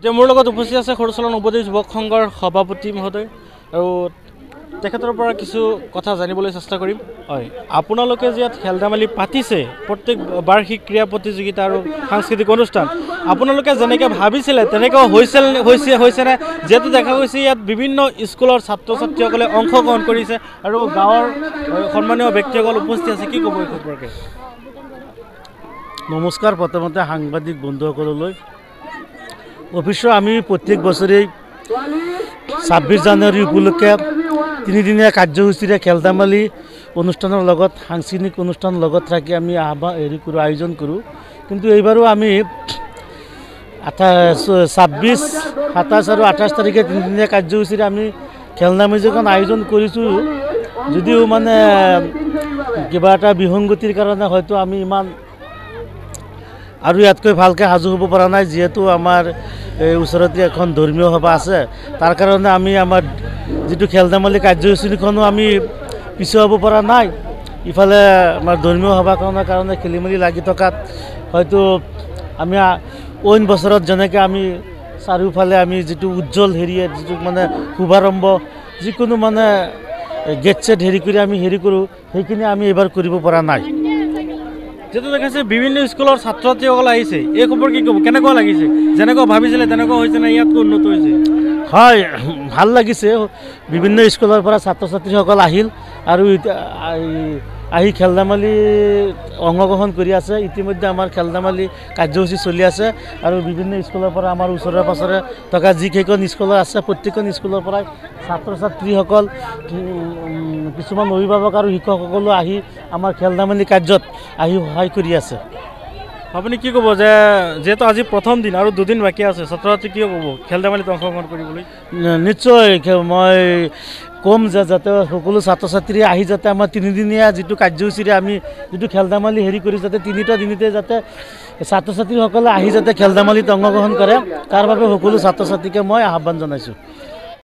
এতিয়া মোৰ লগত উপস্থিত আছে সৰুচলা নৱোদয় যুৱক সংঘৰ সভাপতি মহোদয় আৰু তেখেতৰ পৰা কিছু কথা জানিবলৈ চেষ্টা কৰিম। হয়, আপোনালোকে যে ইয়াত খেল ধেমালি পাতিছে প্ৰত্যেক বাৰ্ষিক ক্ৰীড়া প্ৰতিযোগিতা আৰু সাংস্কৃতিক অনুষ্ঠান, আপোনালোকে যেনেকৈ ভাবিছিলে তেনেকৈ হৈছেনে? যিহেতু দেখা গৈছে ইয়াত বিভিন্ন স্কুলৰ ছাত্ৰ ছাত্ৰীসকলে অংশগ্ৰহণ কৰিছে আৰু গাঁৱৰ সন্মানীয় ব্যক্তিসকল উপস্থিত আছে, কি ক'ব এই সম্পৰ্কে? নমস্কাৰ। প্ৰথমতে সাংবাদিক বন্ধুসকললৈ অৱশ্যে আমি প্ৰত্যেক বছৰেই 26 জানুৱাৰী উপলক্ষে তিনিদিনীয়া কাৰ্যসূচীৰে খেল ধেমালি অনুষ্ঠানৰ লগত সাংস্কৃতিক অনুষ্ঠানৰ লগত থাকি আমি আয়োজন কৰোঁ। কিন্তু এইবাৰো আমি 26, 27 আৰু 28 তাৰিখে তিনিদিনীয়া কাৰ্যসূচীৰে আমি খেল ধেমালিখন আয়োজন কৰিছোঁ। যদিও মানে কিবা এটা বিসংগতিৰ কাৰণে হয়তো আমি ইমান আৰু ইয়াতকৈ ভালকৈ সাজু হ'ব পৰা নাই। যিহেতু আমাৰ ওচৰতে এখন ধৰ্মীয় সভা আছে, তাৰ কাৰণে আমি আমাৰ যিটো খেল ধেমালি কাৰ্যসূচীখনো আমি পিছুৱাব পৰা নাই। ইফালে আমাৰ ধৰ্মীয় সভাখনৰ কাৰণে খেলি মেলি লাগি থকাত হয়তো আমি অইন বছৰত যেনেকৈ আমি চাৰিওফালে আমি যিটো উজ্জ্বল হেৰিয়ে যিটো মানে শুভাৰম্ভ যিকোনো মানে গেট ছেট কৰি আমি কৰোঁ, সেইখিনি আমি এইবাৰ কৰিব পৰা নাই। যিহেতু দেখাইছে বিভিন্ন স্কুলৰ ছাত্ৰ ছাত্ৰীসকল আহিছে, এই খবৰ কি ক'ব? কেনেকুৱা লাগিছে? যেনেকুৱা ভাবিছিলে তেনেকুৱা হৈছে নে ইয়াতকৈ উন্নত হৈছে? হয়, ভাল লাগিছে। বিভিন্ন স্কুলৰ পৰা ছাত্ৰ ছাত্ৰীসকল আহিল আৰু আহি খেল ধেমালি অংশগ্ৰহণ কৰি আছে। ইতিমধ্যে আমাৰ খেল ধেমালি কাৰ্যসূচী চলি আছে আৰু বিভিন্ন স্কুলৰ পৰা আমাৰ ওচৰে পাঁজৰে থকা যিকেইখন স্কুলৰ আছে প্ৰত্যেকখন স্কুলৰ পৰাই ছাত্ৰ ছাত্ৰীসকল, কিছুমান অভিভাৱক আৰু শিক্ষকসকলো আহি আমাৰ খেল ধেমালি কাৰ্যত আহি সহায় কৰি আছে। আপুনি কি ক'ব যে যিহেতু আজি প্ৰথম দিন আৰু দুদিন বাকী আছে, ছাত্ৰ ছাত্ৰী কি ক'ব খেল ধেমালিত অংশগ্ৰহণ কৰিবলৈ? নিশ্চয় মই ক'ম যে যাতে সকলো ছাত্ৰ ছাত্ৰী আহি যাতে আমাৰ তিনিদিনীয়া যিটো কাৰ্যসূচীৰে আমি যিটো খেল ধেমালি কৰি যাতে তিনিটা দিনতে যাতে ছাত্ৰ ছাত্ৰীসকলে আহি যাতে খেল ধেমালিত অংশগ্ৰহণ কৰে, তাৰ বাবে সকলো ছাত্ৰ ছাত্ৰীকে মই আহ্বান জনাইছোঁ।